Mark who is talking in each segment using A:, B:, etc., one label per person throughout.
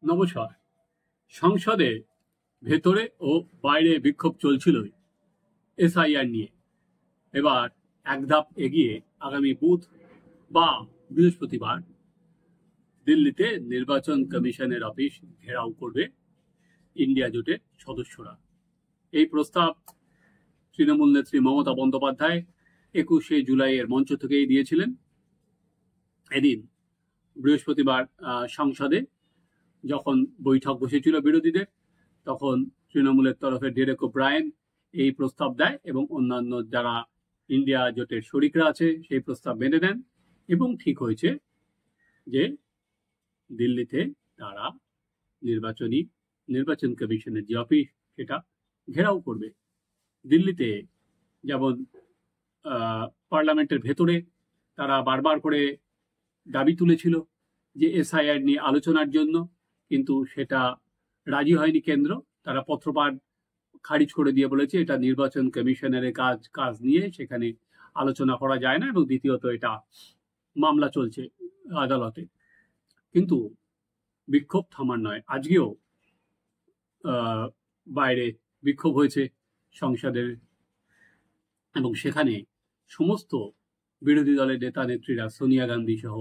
A: নমস্কার। সংসদে ভেতরে ও বাইরে বিক্ষোভ চলছিল এসআইআর নিয়ে। এবার এক ধাপ এগিয়ে আগামী বুধ বা বৃহস্পতিবার দিল্লিতে নির্বাচন কমিশনের অফিস ঘেরাও করবে ইন্ডিয়া জোটের সদস্যরা। এই প্রস্তাব তৃণমূল নেত্রী মমতা বন্দ্যোপাধ্যায় 21শে জুলাইয়ের মঞ্চ থেকেই দিয়েছিলেন। এদিন বৃহস্পতিবার সংসদে যখন বৈঠক বসেছিল বিরোধীদের, তখন তৃণমূলের তরফে ডেরেক ওব্রায়েন এই প্রস্তাব দেয় এবং অন্যান্য যারা ইন্ডিয়া জোটের শরিকরা আছে সেই প্রস্তাব মেনে নেন এবং ঠিক হয়েছে যে দিল্লিতে তারা নির্বাচন কমিশনের যে অফিস সেটা ঘেরাও করবে। দিল্লিতে যেমন পার্লামেন্টের ভেতরে তারা বারবার করে দাবি তুলেছিল যে এসআইআর নিয়ে আলোচনার জন্য, কিন্তু সেটা রাজি হয়নি কেন্দ্র। তারা পত্রপাঠ খারিজ করে দিয়ে বলেছে এটা নির্বাচন কমিশনের কাজ নিয়ে সেখানে আলোচনা করা যায় না, এবং দ্বিতীয়ত এটা মামলা চলছে আদালতে। কিন্তু বিক্ষোভ থামার নয়, আজকেও বাইরে বিক্ষোভ হয়েছে সংসদের, এবং সেখানে সমস্ত বিরোধী দলের নেতা নেত্রীরা সোনিয়া গান্ধী সহ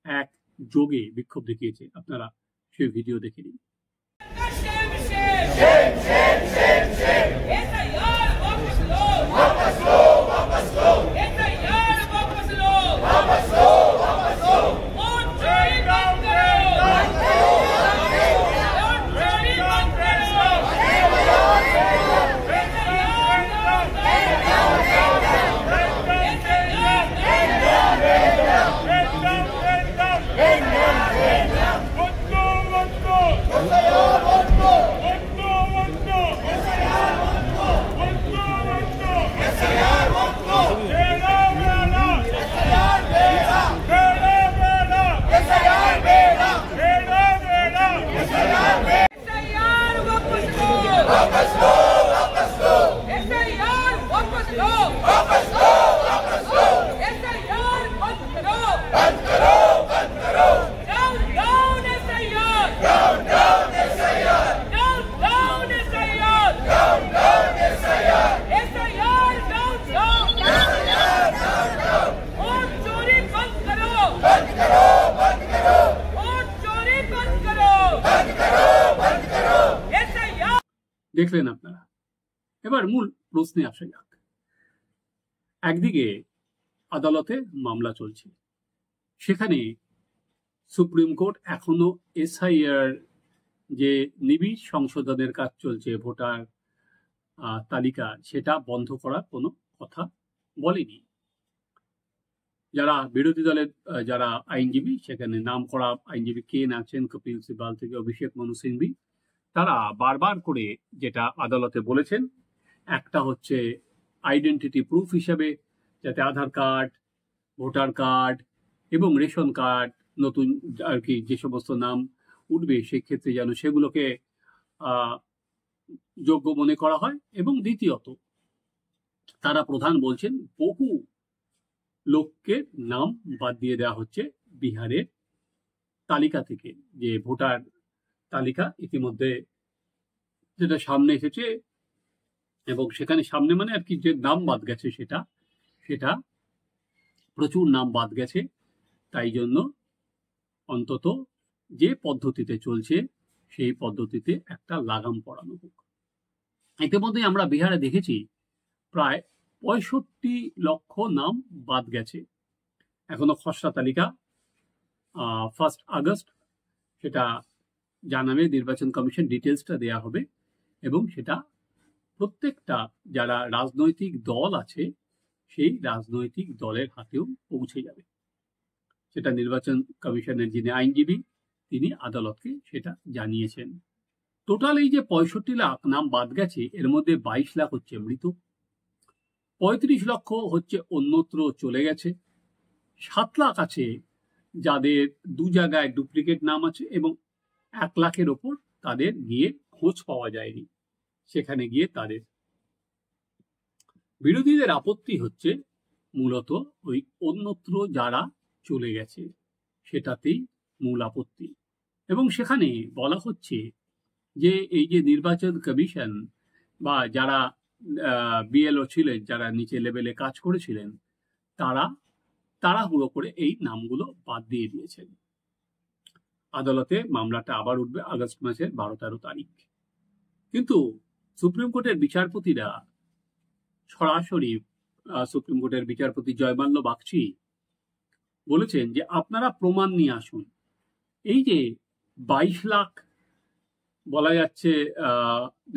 A: এক যোগে বিক্ষোভ দেখিয়েছে। আপনারা সেই ভিডিও দেখে নিন। দেখলেন আপনারা। এবার মূল প্রশ্নে আসা যাক। একদিকে আদালতে মামলা চলছে, সেখানে সুপ্রিম কোর্ট এখনো এসআইআর যে নিবিড় সংশোধনের কাজ চলছে, ভোটার তালিকা, সেটা বন্ধ করার কোনো কথা বলেনি। যারা বিরোধী দলের যারা আইনজীবী, সেখানে নাম করা আইনজীবী কে আছেন, কপিল সিবাল থেকে অভিষেক মনু সিংভি, তারা বারবার করে যেটা আদালতে বলেছেন, একটা হচ্ছে আইডেন্টিটি প্রুফ হিসাবে যাতে আধার কার্ড, ভোটার কার্ড এবং রেশন কার্ড, নতুন আর কি যে সমস্ত নাম উঠবে সেক্ষেত্রে যেন সেগুলোকে যোগ্য মনে করা হয়। এবং দ্বিতীয়ত তারা প্রধান বলছেন বহু লোককে নাম বাদ দিয়ে দেওয়া হচ্ছে বিহারের তালিকা থেকে, যে ভোটার তালিকা ইতিমধ্যে যেটা সামনে এসেছে, এবং সেখানে সামনে মানে আর কি যে নাম বাদ গেছে সেটা প্রচুর নাম বাদ গেছে। তাই জন্য অন্তত যে পদ্ধতিতে চলছে সেই পদ্ধতিতে একটা লাগাম পড়ানো হোক। ইতিমধ্যে আমরা বিহারে দেখেছি প্রায় 65 লক্ষ নাম বাদ গেছে। এখনো খসড়া তালিকা 1 আগস্ট সেটা জানাবে নির্বাচন কমিশন, ডিটেলসটা দেয়া হবে, এবং সেটা প্রত্যেকটা যারা রাজনৈতিক দল আছে সেই রাজনৈতিক দলের হাতেও পৌঁছে যাবে। সেটা নির্বাচন কমিশনের যিনি আইনজীবী তিনি আদালতকে সেটা জানিয়েছেন। টোটাল এই যে 65 লাখ নাম বাদ গেছে, এর মধ্যে 22 লাখ হচ্ছে মৃত, 35 লক্ষ হচ্ছে অন্যত্র চলে গেছে, 7 লাখ আছে যাদের দু জায়গায় ডুপ্লিকেট নাম আছে, এবং 1 লাখের ওপর তাদের গিয়ে খোঁজ পাওয়া যায়নি। সেখানে গিয়ে তাদের বিরোধীদের আপত্তি হচ্ছে মূলত ওই অন্যত্র যারা চলে গেছে সেটাতেই মূল আপত্তি। এবং সেখানে বলা হচ্ছে যে এই যে নির্বাচন কমিশন বা যারা বিএলও ছিলেন, যারা নিচে লেভেলে কাজ করেছিলেন, তারা তাড়াহুড়ো করে এই নামগুলো বাদ দিয়ে দিয়েছেন। আদালতে মামলাটা আবার উঠবে আগস্ট মাসের 12-13 তারিখ। কিন্তু সুপ্রিম কোর্টের বিচারপতিরা সরাসরি সুপ্রিম কোর্টের বিচারপতি জয়মাল্য বাগচি বলেছেন যে আপনারা প্রমাণ নিয়ে আসুন। এই যে 22 লাখ বলা যাচ্ছে,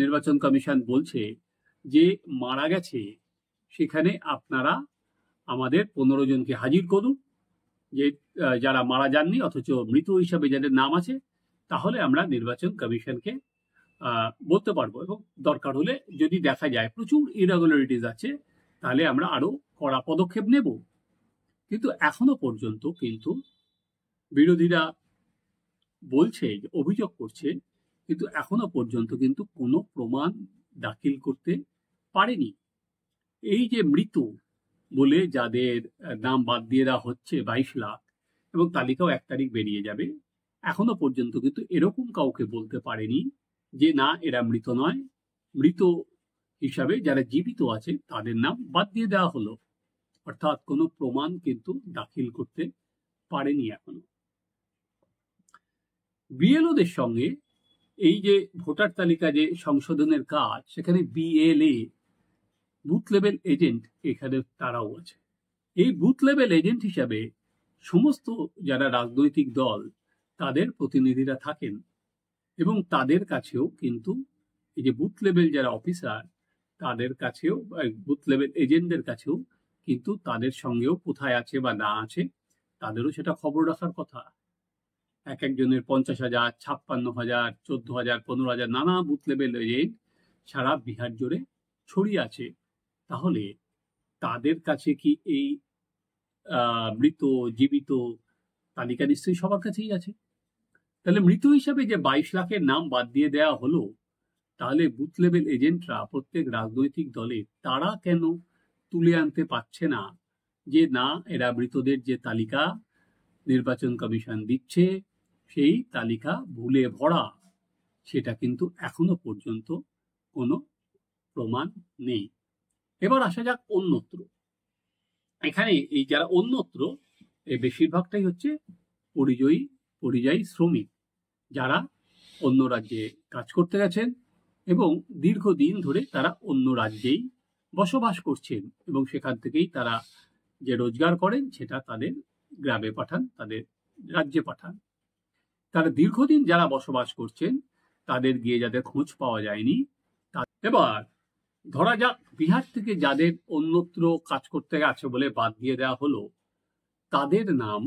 A: নির্বাচন কমিশন বলছে যে মারা গেছে, সেখানে আপনারা আমাদের 15 জনকে হাজির করুন, যে যারা মারা যাননি অথচ মৃত হিসাবে যাদের নাম আছে, তাহলে আমরা নির্বাচন কমিশনকে বলতে পারবো, এবং দরকার হলে যদি দেখা যায় প্রচুর ইরেগুলারিটিস আছে, তাহলে আমরা আরো কড়া পদক্ষেপ নেব। কিন্তু এখনো পর্যন্ত কিন্তু বিরোধীরা বলছে, অভিযোগ করছে, কিন্তু এখনো পর্যন্ত কিন্তু কোনো প্রমাণ দাখিল করতে পারেনি। এই যে মৃত বলে যাদের নাম বাদ দিয়ে দেওয়া হচ্ছে 22 লাখ, এবং তালিকাও 1 তারিখ বেরিয়ে যাবে, এখনো পর্যন্ত কিন্তু এরকম কাউকে বলতে পারেনি যে না এরা মৃত নয়, মৃত হিসাবে যারা জীবিত আছে তাদের নাম বাদ দিয়ে দেওয়া হলো। অর্থাৎ কোনো প্রমাণ কিন্তু দাখিল করতে পারেনি এখনো। বিএলওদের সঙ্গে এই যে ভোটার তালিকা যে সংশোধনের কাজ, সেখানে বিএলএ বুথ লেভেল এজেন্ট এখানে তারাও আছে। এই বুথ লেভেল এজেন্ট হিসাবে সমস্ত যারা রাজনৈতিক দল তাদের প্রতিনিধিরা থাকেন, এবং তাদের কাছেও কিন্তু এই যে বুথ লেভেল যারা অফিসার তাদের কাছেও, বুথ লেভেল এজেন্টদের কাছেও কিন্তু তাদের সঙ্গেও কোথায় আছে বা না আছে তাদেরও সেটা খবর রাখার কথা। এক একজনের 50,000, 56,000, 14,000, 15,000 নানা বুথ লেভেল এজেন্ট সারা বিহার জুড়ে ছড়িয়ে আছে। তাহলে তাদের কাছে কি এই মৃত জীবিত তালিকা নিশ্চয়ই সবার কাছেই আছে। তাহলে মৃত হিসাবে যে 22 লাখের নাম বাদ দিয়ে দেওয়া হলো, তাহলে বুথ লেভেল এজেন্টরা প্রত্যেক রাজনৈতিক দলে তারা কেন তুলে আনতে পারছে না যে না এরা মৃতদের যে তালিকা নির্বাচন কমিশন দিচ্ছে সেই তালিকা ভুলে ভরা, সেটা কিন্তু এখনো পর্যন্ত কোনো প্রমাণ নেই। এবার আসা যাক অন্যত্র। এখানে এই যারা অন্যত্র, এই বেশিরভাগটাই হচ্ছে পরিযায়ী শ্রমিক, যারা অন্য রাজ্যে কাজ করতে গেছেন এবং দীর্ঘদিন ধরে তারা অন্য রাজ্যেই বসবাস করছেন, এবং সেখান থেকেই তারা যে রোজগার করেন সেটা তাদের গ্রামে পাঠান, তাদের রাজ্যে পাঠান। তারা দীর্ঘদিন যারা বসবাস করছেন তাদের গিয়ে যাদের খোঁজ পাওয়া যায়নি। এবার ধরা যাক বিহার থেকে যাদের অন্যত্র কাজ করতে গেছে বলে বাদ দিয়ে দেওয়া হলো, তাদের নাম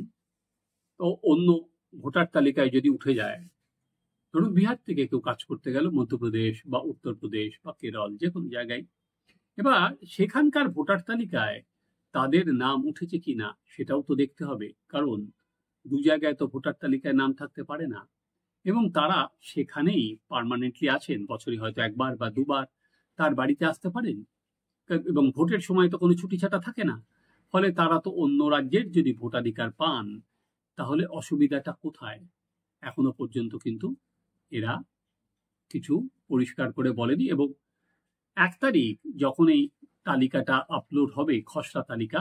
A: তো অন্য ভোটার তালিকায় যদি উঠে যায়, ধরুন বিহার থেকে কেউ কাজ করতে গেল মধ্যপ্রদেশ বা উত্তরপ্রদেশ বা কেরল, যে কোনো জায়গায়, এবার সেখানকার ভোটার তালিকায় তাদের নাম উঠেছে কিনা সেটাও তো দেখতে হবে, কারণ দু জায়গায় তো ভোটার তালিকায় নাম থাকতে পারে না, এবং তারা সেখানেই পার্মানেন্টলি আছেন, বছরে হয়তো একবার বা দুবার তার বাড়িতে আসতে পারেন, এবং ভোটের সময় তো কোনো ছুটি ছাটা থাকে না। ফলে তারা তো অন্য রাজ্যের যদি ভোটাধিকার পান, তাহলে অসুবিধাটা কোথায়? এখনো পর্যন্ত কিন্তু এরা কিছু পরিষ্কার করে বলেনি, এবং 1 তারিখ যখন এই তালিকাটা আপলোড হবে, খসড়া তালিকা,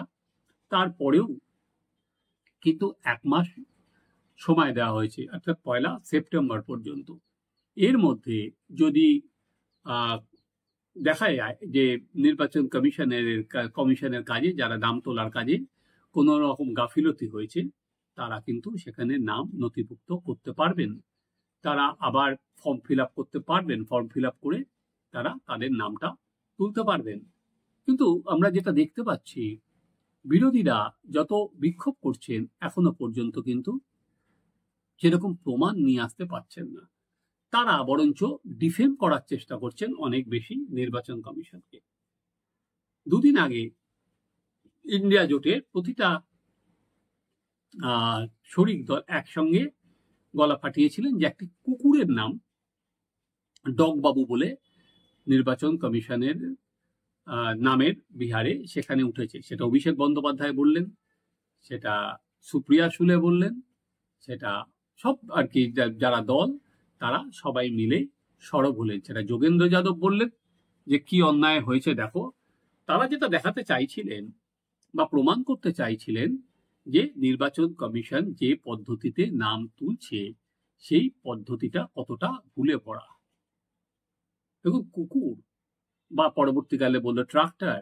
A: তারপরেও কিন্তু 1 মাস সময় দেওয়া হয়েছে, অর্থাৎ 1 সেপ্টেম্বর পর্যন্ত। এর মধ্যে যদি দেখা যায় যে নির্বাচন কমিশনের কাজে, যারা নাম তোলার কাজে কোনো রকম গাফিলতি হয়েছে, তারা কিন্তু সেখানে নাম নথিভুক্ত করতে পারবেন, তারা আবার ফর্ম ফিল আপ করতে পারবেন, ফর্ম ফিল আপ করে তারা তাদের নামটা তুলতে পারবেন। কিন্তু আমরা যেটা দেখতে পাচ্ছি, বিরোধীরা যত বিক্ষোভ করছেন এখনো পর্যন্ত কিন্তু সেরকম প্রমাণ নিয়ে আসতে পারছেন না। তারা বরঞ্চ ডিফেম করার চেষ্টা করছেন অনেক বেশি নির্বাচন কমিশনকে। দুদিন আগে ইন্ডিয়া জোটের প্রতিটা শরিক দল একসঙ্গে গলা ফাটিয়েছিলেন যে একটি কুকুরের নাম ডগবাবু বলে নির্বাচন কমিশনের নামের বিহারে সেখানে উঠেছে। সেটা অভিষেক বন্দ্যোপাধ্যায় বললেন, সেটা সুপ্রিয়া সুলে বললেন, সেটা সব আর কি যারা দল তারা সবাই মিলে সরব হলেন। সেটা যোগেন্দ্র যাদব বললেন যে কি অন্যায় হয়েছে দেখো। তারা যেটা দেখাতে চাইছিলেন বা প্রমাণ করতে চাইছিলেন যে নির্বাচন কমিশন যে পদ্ধতিতে নাম তুলছে সেই পদ্ধতিটা কতটা ভুলে পড়া। দেখুন, কুকুর বা পরবর্তীকালে বললো ট্রাক্টর,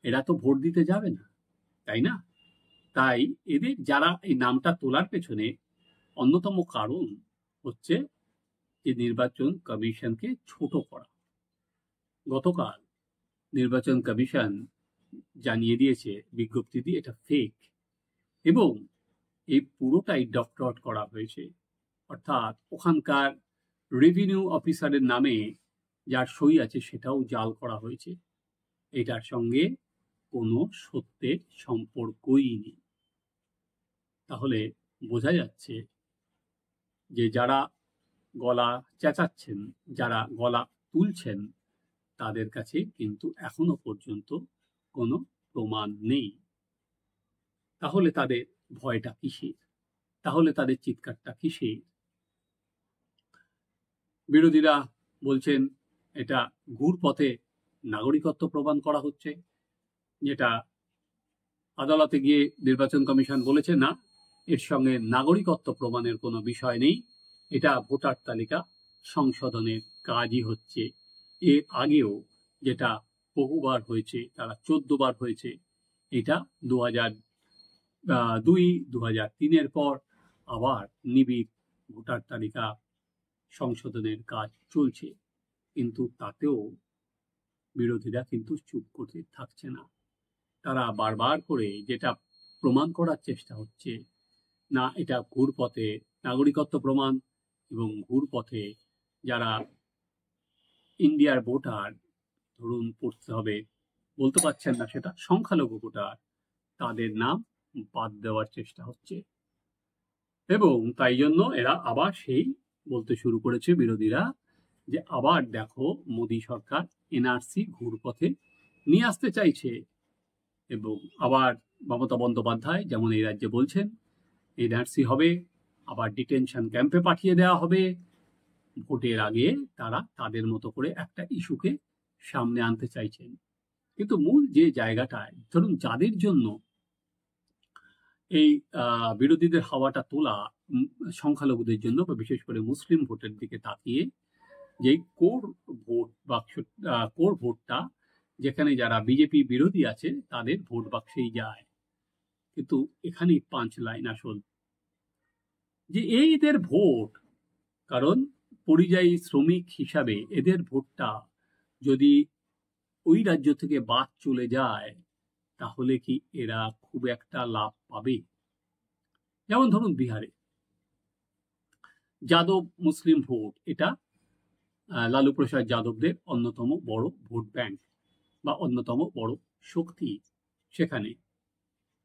A: এরা তো ভোট দিতে যাবে না, তাই না? তাই এদের যারা এই নামটা তোলার পেছনে অন্যতম কারণ হচ্ছে যে নির্বাচন কমিশনকে ছোট করা। গতকাল নির্বাচন কমিশন জানিয়ে দিয়েছে বিজ্ঞপ্তি দিয়ে এটা ফেক এবং এই পুরোটাই ডক্টরেট করা হয়েছে। অর্থাৎ ওখানকার রেভিনিউ অফিসারের নামে যার সই আছে সেটাও জাল করা হয়েছে। এটার সঙ্গে কোনো সত্যের সম্পর্কই নেই। তাহলে বোঝা যাচ্ছে যে যারা গলা চেঁচাচ্ছেন, যারা গলা তুলছেন, তাদের কাছে কিন্তু এখনো পর্যন্ত কোনো প্রমাণ নেই। তাহলে তাদের ভয়টা কিসের? তাহলে তাদের চিৎকারটা কিসের? বিরোধীরা বলছেন এটা ঘুরপথে নাগরিকত্ব প্রমাণ করা হচ্ছে, যেটা আদালতে গিয়ে নির্বাচন কমিশন বলেছে না, এর সঙ্গে নাগরিকত্ব প্রমাণের কোনো বিষয় নেই, এটা ভোটার তালিকা সংশোধনের কাজই হচ্ছে। এর আগেও যেটা বহুবার হয়েছে, তারা 14 বার হয়েছে। এটা 2002, 2003-এর পর আবার নিবিড় ভোটার তালিকা সংশোধনের কাজ চলছে, কিন্তু তাতেও বিরোধীরা কিন্তু চুপ করে থাকছে না। তারা বারবার করে যেটা প্রমাণ করার চেষ্টা হচ্ছে, না এটা ঘুরপথে নাগরিকত্ব প্রমাণ এবং ঘুরপথে যারা ইন্ডিয়ার ভোটার, ধরুন পড়তে হবে, বলতে পারছেন না সেটা সংখ্যালঘু ভোটার, তাদের নাম বাদ দেওয়ার চেষ্টা হচ্ছে। এবং তাই জন্য এরা আবার সেই বলতে শুরু করেছে বিরোধীরা যে আবার দেখো মোদী সরকার এনআরসি ঘুরপথে নিয়ে আসতে চাইছে। এবং আবার মমতা বন্দ্যোপাধ্যায় যেমন এই রাজ্যে বলছেন এনআরসি হবে, আবার ডিটেনশন ক্যাম্পে পাঠিয়ে দেওয়া হবে। ভোটের আগে তারা তাদের মতো করে একটা ইস্যুকে সামনে আনতে চাইছেন। কিন্তু মূল যে জায়গাটায় ধরুন যাদের জন্য এই বিরোধীদের হাওয়াটা তোলা, সংখ্যালঘুদের জন্য বা বিশেষ করে মুসলিম ভোটের দিকে তাকিয়ে যে কোর ভোট বাক্স, কোর ভোটটা যেখানে যারা বিজেপি বিরোধী আছে তাদের ভোট বাক্সেই যায়। কিন্তু এখানেই পাঁচ লাইন আসল, যে এদের ভোট, কারণ পরিযায়ী শ্রমিক হিসাবে এদের ভোটটা যদি ওই রাজ্য থেকে বাদ চলে যায় তাহলে কি এরা খুব একটা লাভ পাবে? যেমন ধরুন বিহারে যাদব মুসলিম ভোট, এটা লালু প্রসাদ যাদবদের অন্যতম বড় ভোট ব্যাংক বা অন্যতম বড় শক্তি।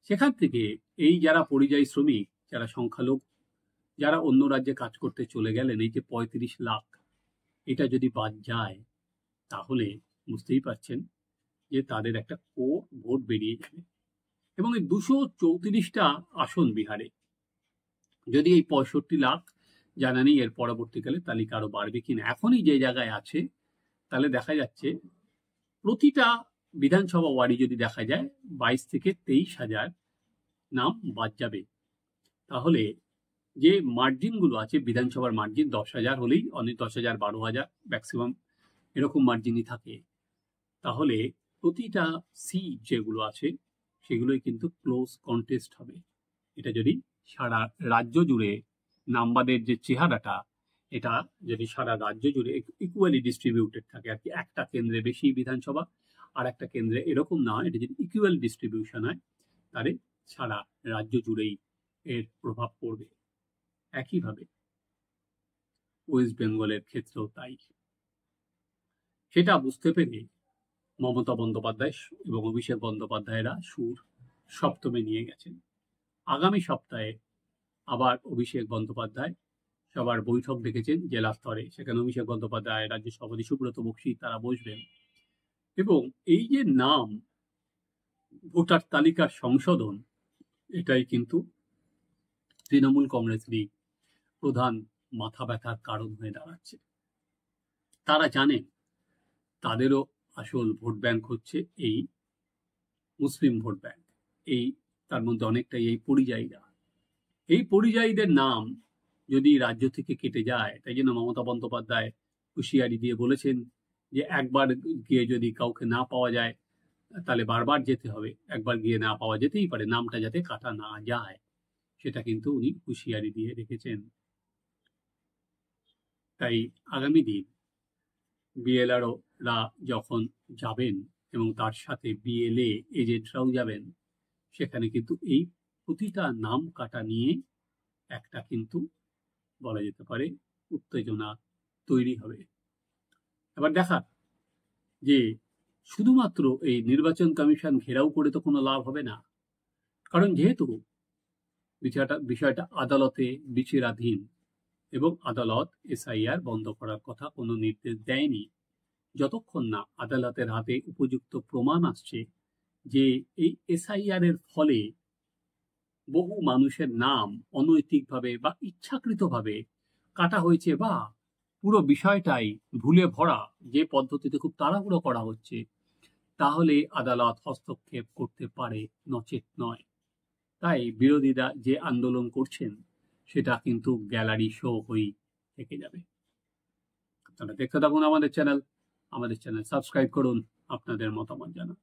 A: সেখান থেকে এই যারা পরিযায়ী শ্রমিক, যারা সংখ্যালঘু, যারা অন্য রাজ্যে কাজ করতে চলে গেলেন, এই যে 35 লাখ, এটা যদি বাদ যায় তাহলে বুঝতেই পারছেন যে তাদের একটা কোর ভোট বেরিয়ে যাবে। এবং এই 234টা আসন বিহারে, যদি এই 65 লাখ, জানা নেই এর পরবর্তীকালে তালিকা আরো বাড়বে কিনা, এখনই যে জায়গায় আছে তাহলে দেখা যাচ্ছে প্রতিটা বিধানসভা ওয়ার্ডে যদি দেখা যায় 22 থেকে 23,000 নাম বাদ যাবে। তাহলে যে মার্জিনগুলো আছে বিধানসভার মার্জিন 10,000 হলেই, অনেক 10,000, 12,000 ম্যাক্সিমাম এরকম মার্জিনই থাকে। তাহলে প্রতিটা সিট যেগুলো আছে সেগুলোই কিন্তু ক্লোজ কন্টেস্ট হবে। এটা যদি সারা রাজ্য জুড়ে নামবাদের যে চেহারাটা, এটা যদি সারা রাজ্য জুড়ে ইকুয়ালি ডিস্ট্রিবিউটেড থাকে, আর কি একটা কেন্দ্রে বেশি বিধানসভা আর একটা কেন্দ্রে এরকম না হয়, এটা যদি ইকুয়াল ডিস্ট্রিবিউশন হয় তাহলে সারা রাজ্য জুড়েই এর প্রভাব পড়বে। একইভাবে ওয়েস্ট বেঙ্গলের ক্ষেত্রেও তাই। সেটা বুঝতে পেরে মমতা বন্দ্যোপাধ্যায় এবং অভিষেক বন্দ্যোপাধ্যায়রা সুর সপ্তমে নিয়ে গেছেন। আগামী সপ্তাহে আবার অভিষেক বন্দ্যোপাধ্যায় সবার বৈঠক ডেকেছেন জেলা স্তরে, সেখানে অভিষেক বন্দ্যোপাধ্যায়, রাজ্য সভাপতি সুব্রত বক্সী তারা বসবেন। এবং এই যে নাম ভোটার তালিকার সংশোধন, এটাই কিন্তু তৃণমূল কংগ্রেসেরই প্রধান মাথা ব্যথার কারণ হয়ে দাঁড়াচ্ছে। তারা জানেন তাদেরও আসল ভোট ব্যাংক হচ্ছে এই মুসলিম ভোট ব্যাংক, এই তার মধ্যে অনেকটাই এই পরিযায়ীরা। এই পরিযায়ীদের নাম যদি রাজ্য থেকে কেটে যায়, তাই জন্য মমতা বন্দ্যোপাধ্যায় হুঁশিয়ারি দিয়ে বলেছেন যে একবার গিয়ে যদি কাউকে না পাওয়া যায় তাহলে বারবার যেতে হবে, একবার গিয়ে না পাওয়া যেতেই পারে, নামটা যাতে কাটা না যায় সেটা কিন্তু উনি হুঁশিয়ারি দিয়ে রেখেছেন। তাই আগামী দিন বিএলআরওরা যখন যাবেন এবং তার সাথে বিএলএ এজেন্টরাও যাবেন, সেখানে কিন্তু এই প্রতিটা নাম কাটা নিয়ে একটা কিন্তু বলা যেতে পারে উত্তেজনা তৈরি হবে। এবার দেখার যে শুধুমাত্র এই নির্বাচন কমিশন ঘেরাও করে তো কোনো লাভ হবে না, কারণ যেহেতু বিষয়টা আদালতে বিচারাধীন এবং আদালত এসআইআর বন্ধ করার কথা কোনো নির্দেশ দেয়নি যতক্ষণ না আদালতের হাতে উপযুক্ত প্রমাণ আসছে যে এই এসআইআর এর ফলে বহু মানুষের নাম অনৈতিকভাবে বা ইচ্ছাকৃতভাবে কাটা হয়েছে, বা পুরো বিষয়টাই ভুলে ভরা যে পদ্ধতিতে খুব তাড়াহুড়ো করা হচ্ছে, তাহলে আদালত হস্তক্ষেপ করতে পারে, নচেত নয়। তাই বিরোধীরা যে আন্দোলন করছেন সেটা কিন্তু গ্যালারি শো হয়েই থেকে যাবে। আপনারা দেখতে থাকুন আমাদের চ্যানেল সাবস্ক্রাইব করুন, আপনাদের মতামত জানান।